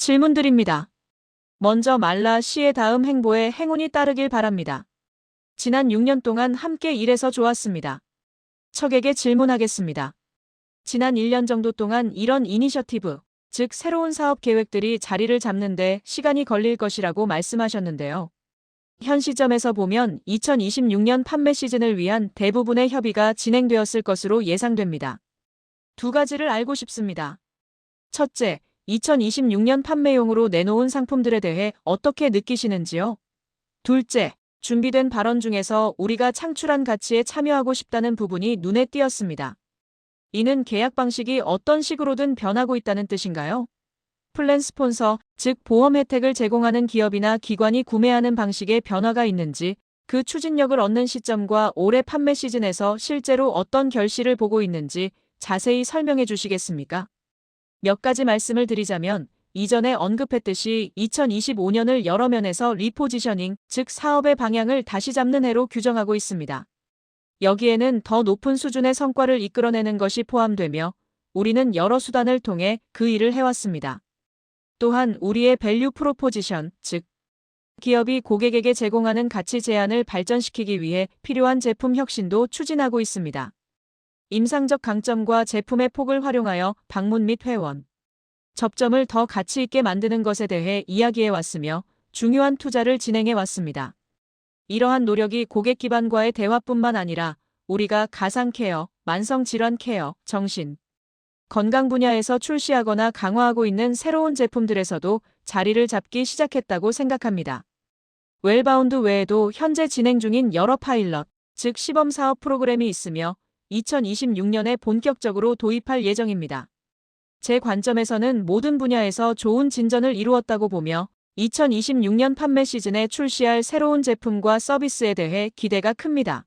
질문드립니다. 먼저 말라 씨의 다음 행보에 행운이 따르길 바랍니다. 지난 6년 동안 함께 일해서 좋았습니다. 척에게 질문하겠습니다. 지난 1년 정도 동안 이런 이니셔티브, 즉 새로운 사업 계획들이 자리를 잡는데 시간이 걸릴 것이라고 말씀하셨는데요. 현 시점에서 보면 2026년 판매 시즌을 위한 대부분의 협의가 진행되었을 것으로 예상됩니다. 두 가지를 알고 싶습니다. 첫째, 2026년 판매용으로 내놓은 상품들에 대해 어떻게 느끼시는지요? 둘째, 준비된 발언 중에서 우리가 창출한 가치에 참여하고 싶다는 부분이 눈에 띄었습니다. 이는 계약 방식이 어떤 식으로든 변하고 있다는 뜻인가요? 플랜 스폰서, 즉 보험 혜택을 제공하는 기업이나 기관이 구매하는 방식에 변화가 있는지, 그 추진력을 얻는 시점과 올해 판매 시즌에서 실제로 어떤 결실을 보고 있는지 자세히 설명해 주시겠습니까? 몇 가지 말씀을 드리자면, 이전에 언급했듯이 2025년을 여러 면에서 리포지셔닝, 즉 사업의 방향을 다시 잡는 해로 규정하고 있습니다. 여기에는 더 높은 수준의 성과를 이끌어내는 것이 포함되며, 우리는 여러 수단을 통해 그 일을 해왔습니다. 또한 우리의 밸류 프로포지션, 즉 기업이 고객에게 제공하는 가치 제안을 발전시키기 위해 필요한 제품 혁신도 추진하고 있습니다. 임상적 강점과 제품의 폭을 활용하여 방문 및 회원, 접점을 더 가치 있게 만드는 것에 대해 이야기해 왔으며 중요한 투자를 진행해 왔습니다. 이러한 노력이 고객 기반과의 대화뿐만 아니라 우리가 가상 케어, 만성 질환 케어, 정신, 건강 분야에서 출시하거나 강화하고 있는 새로운 제품들에서도 자리를 잡기 시작했다고 생각합니다. 웰바운드 외에도 현재 진행 중인 여러 파일럿, 즉 시범 사업 프로그램이 있으며 2026년에 본격적으로 도입할 예정입니다. 제 관점에서는 모든 분야에서 좋은 진전을 이루었다고 보며 2026년 판매 시즌에 출시할 새로운 제품과 서비스에 대해 기대가 큽니다.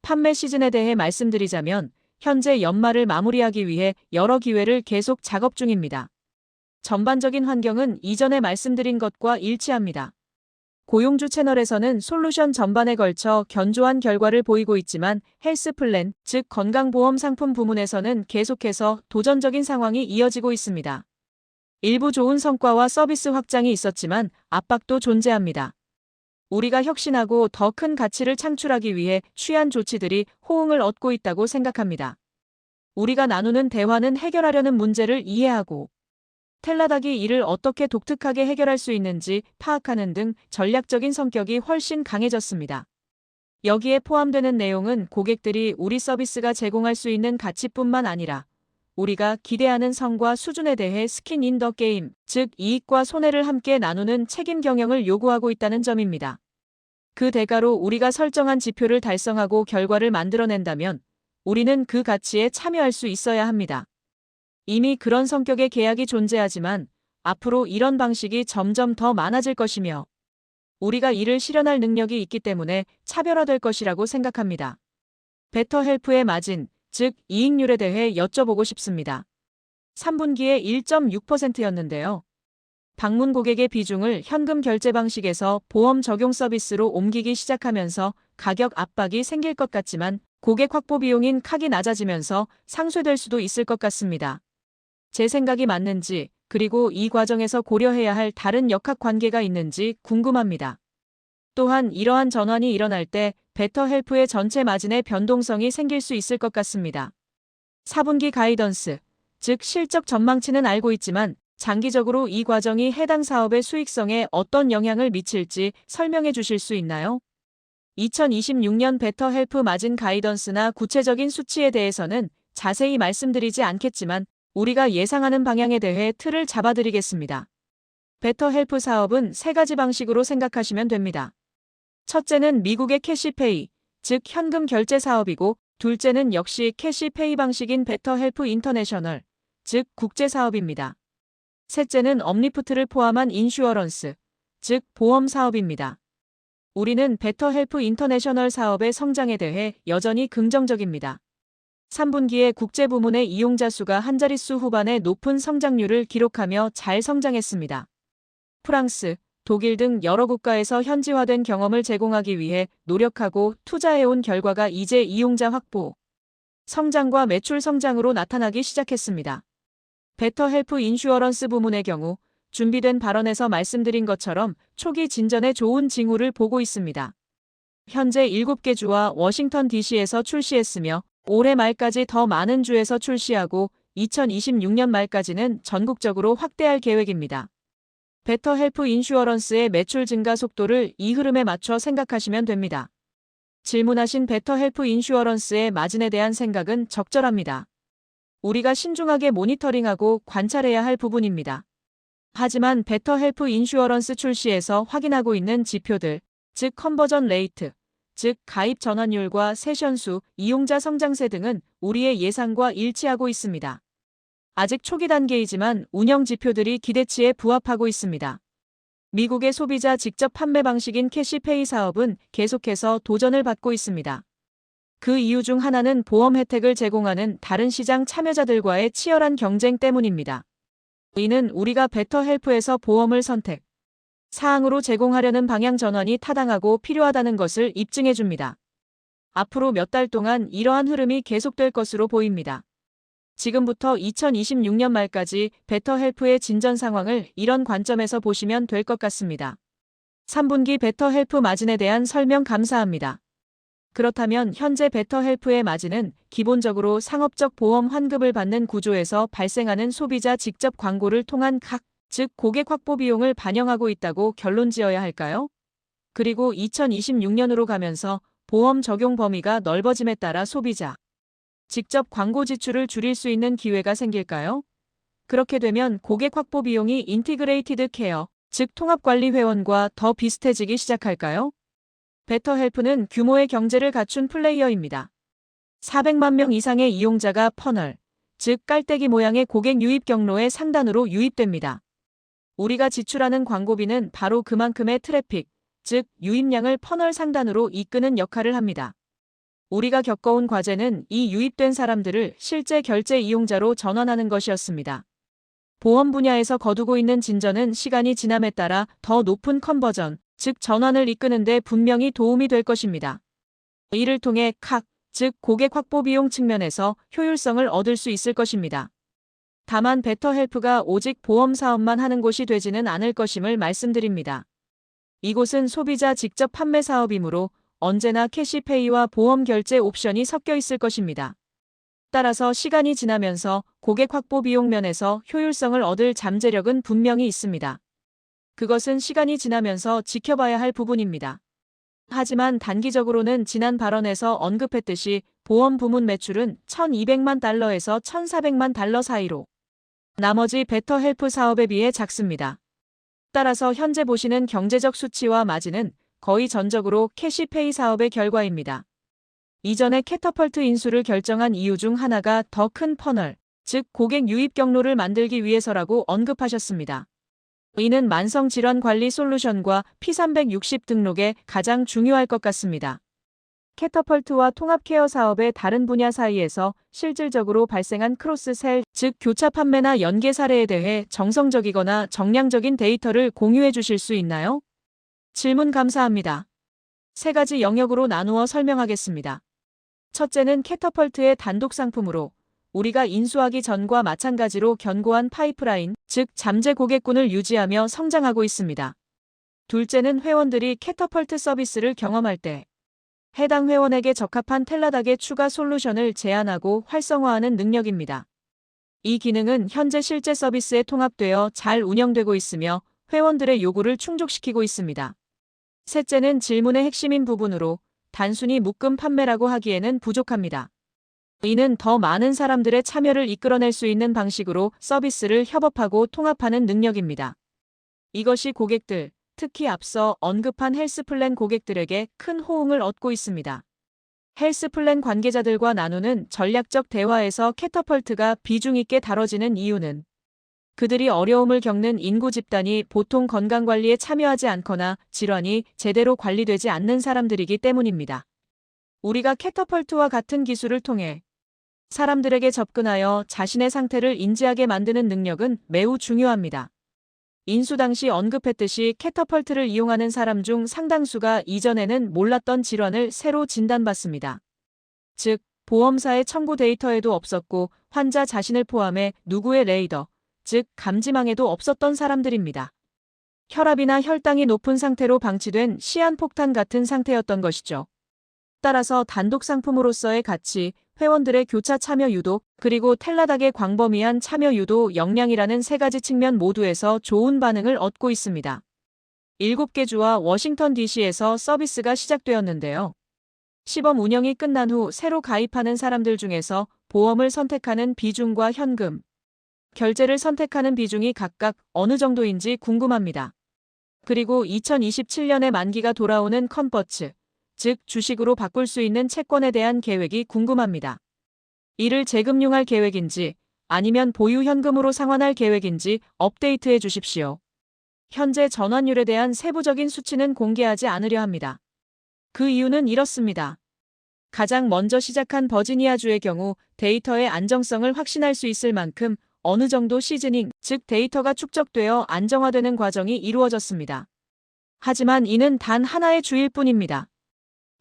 판매 시즌에 대해 말씀드리자면 현재 연말을 마무리하기 위해 여러 기회를 계속 작업 중입니다. 전반적인 환경은 이전에 말씀드린 것과 일치합니다. 고용주 채널에서는 솔루션 전반에 걸쳐 견조한 결과를 보이고 있지만 헬스 플랜, 즉 건강보험 상품 부문에서는 계속해서 도전적인 상황이 이어지고 있습니다. 일부 좋은 성과와 서비스 확장이 있었지만 압박도 존재합니다. 우리가 혁신하고 더 큰 가치를 창출하기 위해 취한 조치들이 호응을 얻고 있다고 생각합니다. 우리가 나누는 대화는 해결하려는 문제를 이해하고 텔라닥이 이를 어떻게 독특하게 해결할 수 있는지 파악하는 등 전략적인 성격이 훨씬 강해졌습니다. 여기에 포함되는 내용은 고객들이 우리 서비스가 제공할 수 있는 가치뿐만 아니라 우리가 기대하는 성과 수준에 대해 스킨 인 더 게임, 즉 이익과 손해를 함께 나누는 책임 경영을 요구하고 있다는 점입니다. 그 대가로 우리가 설정한 지표를 달성하고 결과를 만들어낸다면 우리는 그 가치에 참여할 수 있어야 합니다. 이미 그런 성격의 계약이 존재하지만 앞으로 이런 방식이 점점 더 많아질 것이며 우리가 이를 실현할 능력이 있기 때문에 차별화될 것이라고 생각합니다. 베터헬프의 마진, 즉 이익률에 대해 여쭤보고 싶습니다. 3분기에 1.6%였는데요. 방문 고객의 비중을 현금 결제 방식에서 보험 적용 서비스로 옮기기 시작하면서 가격 압박이 생길 것 같지만 고객 확보 비용인 칵이 낮아지면서 상쇄될 수도 있을 것 같습니다. 제 생각이 맞는지, 그리고 이 과정에서 고려해야 할 다른 역학 관계가 있는지 궁금합니다. 또한 이러한 전환이 일어날 때 베터헬프의 전체 마진의 변동성이 생길 수 있을 것 같습니다. 4분기 가이던스, 즉 실적 전망치는 알고 있지만 장기적으로 이 과정이 해당 사업의 수익성에 어떤 영향을 미칠지 설명해 주실 수 있나요? 2026년 베터헬프 마진 가이던스나 구체적인 수치에 대해서는 자세히 말씀드리지 않겠지만 우리가 예상하는 방향에 대해 틀을 잡아드리겠습니다. 베터헬프 사업은 세 가지 방식으로 생각하시면 됩니다. 첫째는 미국의 캐시페이, 즉 현금 결제 사업이고 둘째는 역시 캐시페이 방식인 베터헬프 인터내셔널, 즉 국제 사업입니다. 셋째는 엄니프트를 포함한 인슈어런스, 즉 보험 사업입니다. 우리는 베터헬프 인터내셔널 사업의 성장에 대해 여전히 긍정적입니다. 3분기에 국제 부문의 이용자 수가 한 자릿수 후반의 높은 성장률을 기록하며 잘 성장했습니다. 프랑스, 독일 등 여러 국가에서 현지화된 경험을 제공하기 위해 노력하고 투자해온 결과가 이제 이용자 확보, 성장과 매출 성장으로 나타나기 시작했습니다. 베터헬프 인슈어런스 부문의 경우 준비된 발언에서 말씀드린 것처럼 초기 진전에 좋은 징후를 보고 있습니다. 현재 7개 주와 워싱턴 DC에서 출시했으며 올해 말까지 더 많은 주에서 출시하고 2026년 말까지는 전국적으로 확대할 계획입니다. 베터 헬프 인슈어런스의 매출 증가 속도를 이 흐름에 맞춰 생각하시면 됩니다. 질문하신 베터 헬프 인슈어런스의 마진에 대한 생각은 적절합니다. 우리가 신중하게 모니터링하고 관찰해야 할 부분입니다. 하지만 베터 헬프 인슈어런스 출시에서 확인하고 있는 지표들, 즉 컨버전 레이트, 즉 가입 전환율과 세션 수, 이용자 성장세 등은 우리의 예상과 일치하고 있습니다. 아직 초기 단계이지만 운영 지표들이 기대치에 부합하고 있습니다. 미국의 소비자 직접 판매 방식인 캐시페이 사업은 계속해서 도전을 받고 있습니다. 그 이유 중 하나는 보험 혜택을 제공하는 다른 시장 참여자들과의 치열한 경쟁 때문입니다. 이는 우리가 베터 헬프에서 보험을 선택 사항으로 제공하려는 방향 전환이 타당하고 필요하다는 것을 입증해 줍니다. 앞으로 몇 달 동안 이러한 흐름이 계속될 것으로 보입니다. 지금부터 2026년 말까지 베터 헬프의 진전 상황을 이런 관점에서 보시면 될 것 같습니다. 3분기 베터 헬프 마진에 대한 설명 감사합니다. 그렇다면 현재 베터 헬프의 마진은 기본적으로 상업적 보험 환급을 받는 구조에서 발생하는 소비자 직접 광고를 통한 즉 고객 확보 비용을 반영하고 있다고 결론 지어야 할까요? 그리고 2026년으로 가면서 보험 적용 범위가 넓어짐에 따라 소비자 직접 광고 지출을 줄일 수 있는 기회가 생길까요? 그렇게 되면 고객 확보 비용이 인티그레이티드 케어, 즉 통합관리 회원과 더 비슷해지기 시작할까요? 베터 헬프는 규모의 경제를 갖춘 플레이어입니다. 400만 명 이상의 이용자가 퍼널, 즉 깔때기 모양의 고객 유입 경로의 상단으로 유입됩니다. 우리가 지출하는 광고비는 바로 그만큼의 트래픽, 즉 유입량을 퍼널 상단으로 이끄는 역할을 합니다. 우리가 겪어온 과제는 이 유입된 사람들을 실제 결제 이용자로 전환하는 것이었습니다. 보험 분야에서 거두고 있는 진전은 시간이 지남에 따라 더 높은 컨버전, 즉 전환을 이끄는 데 분명히 도움이 될 것입니다. 이를 통해 즉 고객 확보 비용 측면에서 효율성을 얻을 수 있을 것입니다. 다만 베터 헬프가 오직 보험 사업만 하는 곳이 되지는 않을 것임을 말씀드립니다. 이곳은 소비자 직접 판매 사업이므로 언제나 캐시페이와 보험 결제 옵션이 섞여 있을 것입니다. 따라서 시간이 지나면서 고객 확보 비용 면에서 효율성을 얻을 잠재력은 분명히 있습니다. 그것은 시간이 지나면서 지켜봐야 할 부분입니다. 하지만 단기적으로는 지난 발언에서 언급했듯이 보험 부문 매출은 1,200만 달러에서 1,400만 달러 사이로 나머지 베터 헬프 사업에 비해 작습니다. 따라서 현재 보시는 경제적 수치와 마진은 거의 전적으로 캐시페이 사업의 결과입니다. 이전에 캐터펄트 인수를 결정한 이유 중 하나가 더 큰 퍼널, 즉 고객 유입 경로를 만들기 위해서라고 언급하셨습니다. 이는 만성질환 관리 솔루션과 P360 등록에 가장 중요할 것 같습니다. 캐터펄트와 통합케어 사업의 다른 분야 사이에서 실질적으로 발생한 크로스셀, 즉 교차 판매나 연계 사례에 대해 정성적이거나 정량적인 데이터를 공유해 주실 수 있나요? 질문 감사합니다. 3가지 영역으로 나누어 설명하겠습니다. 첫째는 캐터펄트의 단독 상품으로 우리가 인수하기 전과 마찬가지로 견고한 파이프라인, 즉 잠재 고객군을 유지하며 성장하고 있습니다. 둘째는 회원들이 캐터펄트 서비스를 경험할 때 해당 회원에게 적합한 텔라닥의 추가 솔루션을 제안하고 활성화하는 능력입니다. 이 기능은 현재 실제 서비스에 통합되어 잘 운영되고 있으며 회원들의 요구를 충족시키고 있습니다. 셋째는 질문의 핵심인 부분으로 단순히 묶음 판매라고 하기에는 부족합니다. 이는 더 많은 사람들의 참여를 이끌어낼 수 있는 방식으로 서비스를 협업하고 통합하는 능력입니다. 이것이 고객들, 특히 앞서 언급한 헬스플랜 고객들에게 큰 호응을 얻고 있습니다. 헬스플랜 관계자들과 나누는 전략적 대화에서 캐터펄트가 비중 있게 다뤄지는 이유는 그들이 어려움을 겪는 인구 집단이 보통 건강관리에 참여하지 않거나 질환이 제대로 관리되지 않는 사람들이기 때문입니다. 우리가 캐터펄트와 같은 기술을 통해 사람들에게 접근하여 자신의 상태를 인지하게 만드는 능력은 매우 중요합니다. 인수 당시 언급했듯이 캐터펄트를 이용하는 사람 중 상당수가 이전에는 몰랐던 질환을 새로 진단받습니다. 즉, 보험사의 청구 데이터에도 없었고 환자 자신을 포함해 누구의 레이더, 즉 감지망에도 없었던 사람들입니다. 혈압이나 혈당이 높은 상태로 방치된 시한폭탄 같은 상태였던 것이죠. 따라서 단독 상품으로서의 가치, 회원들의 교차 참여 유도, 그리고 텔라닥의 광범위한 참여 유도 역량이라는 세 가지 측면 모두에서 좋은 반응을 얻고 있습니다. 7개 주와 워싱턴 DC에서 서비스가 시작되었는데요. 시범 운영이 끝난 후 새로 가입하는 사람들 중에서 보험을 선택하는 비중과 현금, 결제를 선택하는 비중이 각각 어느 정도인지 궁금합니다. 그리고 2027년에 만기가 돌아오는 컨버츠, 즉 주식으로 바꿀 수 있는 채권에 대한 계획이 궁금합니다. 이를 재금융할 계획인지 아니면 보유 현금으로 상환할 계획인지 업데이트해 주십시오. 현재 전환율에 대한 세부적인 수치는 공개하지 않으려 합니다. 그 이유는 이렇습니다. 가장 먼저 시작한 버지니아주의 경우 데이터의 안정성을 확신할 수 있을 만큼 어느 정도 시즈닝, 즉 데이터가 축적되어 안정화되는 과정이 이루어졌습니다. 하지만 이는 단 하나의 주일 뿐입니다.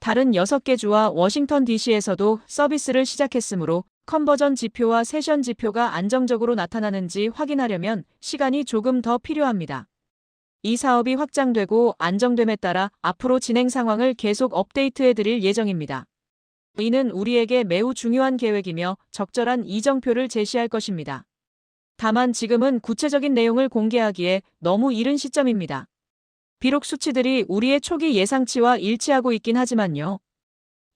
다른 6개 주와 워싱턴 DC에서도 서비스를 시작했으므로 컨버전 지표와 세션 지표가 안정적으로 나타나는지 확인하려면 시간이 조금 더 필요합니다. 이 사업이 확장되고 안정됨에 따라 앞으로 진행 상황을 계속 업데이트해 드릴 예정입니다. 이는 우리에게 매우 중요한 계획이며 적절한 이정표를 제시할 것입니다. 다만 지금은 구체적인 내용을 공개하기에 너무 이른 시점입니다. 비록 수치들이 우리의 초기 예상치와 일치하고 있긴 하지만요.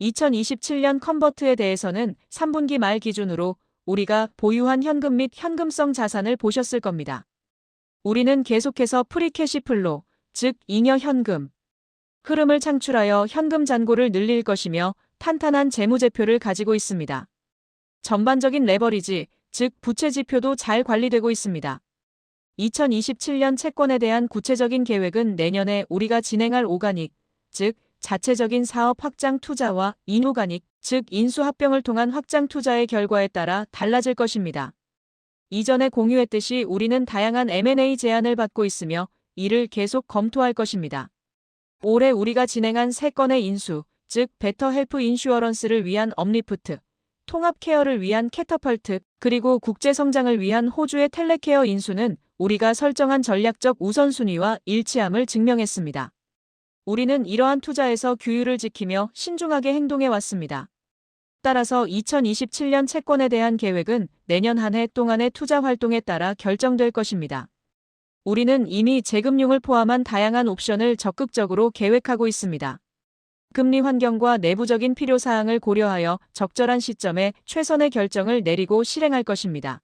2027년 컨버트에 대해서는 3분기 말 기준으로 우리가 보유한 현금 및 현금성 자산을 보셨을 겁니다. 우리는 계속해서 프리캐시 플로, 즉 잉여 현금 흐름을 창출하여 현금 잔고를 늘릴 것이며 탄탄한 재무제표를 가지고 있습니다. 전반적인 레버리지, 즉 부채 지표도 잘 관리되고 있습니다. 2027년 채권에 대한 구체적인 계획은 내년에 우리가 진행할 오가닉, 즉 자체적인 사업 확장 투자와 이노가닉, 즉 인수합병을 통한 확장 투자의 결과에 따라 달라질 것입니다. 이전에 공유했듯이 우리는 다양한 M&A 제안을 받고 있으며 이를 계속 검토할 것입니다. 올해 우리가 진행한 3건의 인수, 즉 베터 헬프 인슈어런스를 위한 엄리프트, 통합 케어를 위한 캐터펄트, 그리고 국제 성장을 위한 호주의 텔레케어 인수는 우리가 설정한 전략적 우선순위와 일치함을 증명했습니다. 우리는 이러한 투자에서 규율을 지키며 신중하게 행동해 왔습니다. 따라서 2027년 채권에 대한 계획은 내년 한 해 동안의 투자 활동에 따라 결정될 것입니다. 우리는 이미 재금융을 포함한 다양한 옵션을 적극적으로 계획하고 있습니다. 금리 환경과 내부적인 필요사항을 고려하여 적절한 시점에 최선의 결정을 내리고 실행할 것입니다.